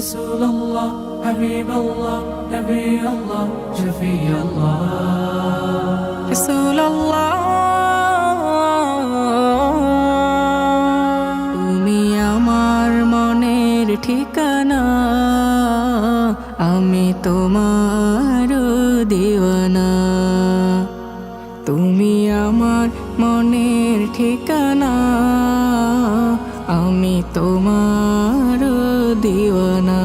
رسول الله حبيب الله نبي الله شفيع الله رسول الله তুমি আমার মনের ঠিকানা আমি তোমার দিওয়ানা তুমি আমার মনের ঠিকানা আমি তোমার দিওয়ানা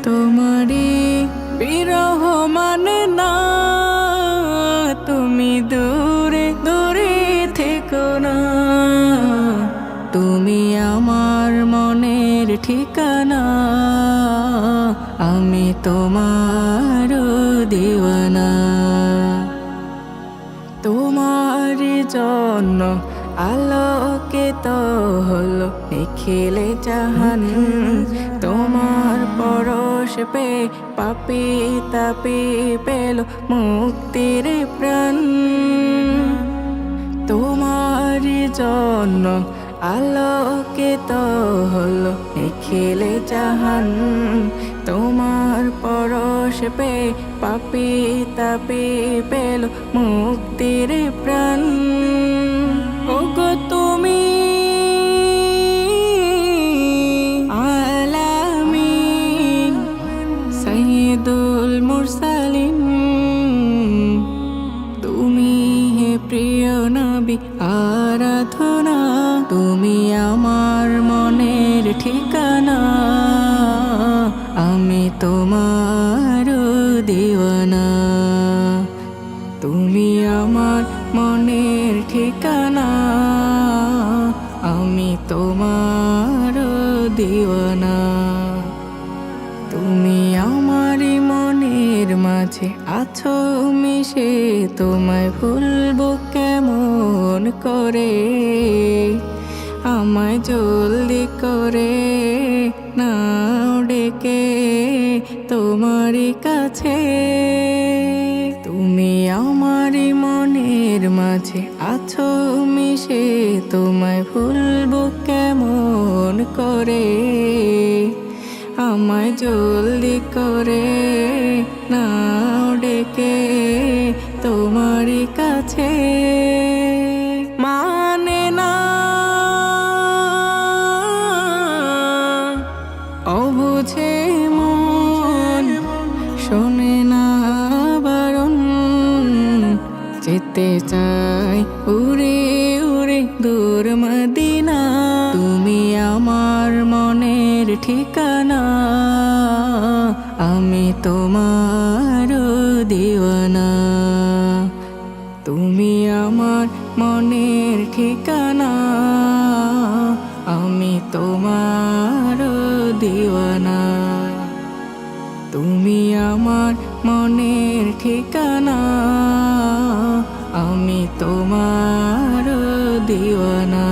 তোমারই বিরহ মানে না তুমি দূরে দূরে থেকো না তুমি আমার মনের ঠিকানা আমি তোমার দিওয়ানা তোমার জন্য আলোকিত হলো নিখিলে জাহান তোমার পরশ পে পাপি তাপি পেল মুক্তির প্রাণ তোমার জন্য আলোকিত হলো নিখিলে জাহান তোমার পরশ পে পাপি তাপি পেল মুক্তির প্রাণ ওগো তুমি আলামিন সাইয়্যিদুল মুরসালিন তুমি হে প্রিয় নবী আরাধনা তুমি আমার মনের ঠিকানা আমি তোমার দিওয়ানা তুমি আমার মনের ঠিকানা আমি তোমার দিওয়ানা তুমি আমার মনের মাঝে আছো মিশে তোমায় ভুলবো কেমন করে আমায় জলদি করে নাও ডেকে তোমারই কাছে তুমি আমার মনের মাঝে আছো মিশে তোমায় ভুলবো কেমন করে আমায় জলদি করে নাও ডেকে তোমারই কাছে মানে না অবুঝে মন শোনে না বারণ যেতে চাই উড়ে উড়ে দূর মদিনা তুমি আমার মনের ঠিকানা আমি তোমার দিওয়ানা তুমি আমার মনের ঠিকানা আমি তোমার দিওয়ানা তুমি আমার মনের ঠিকানা আমি তোমার দিওয়ানা।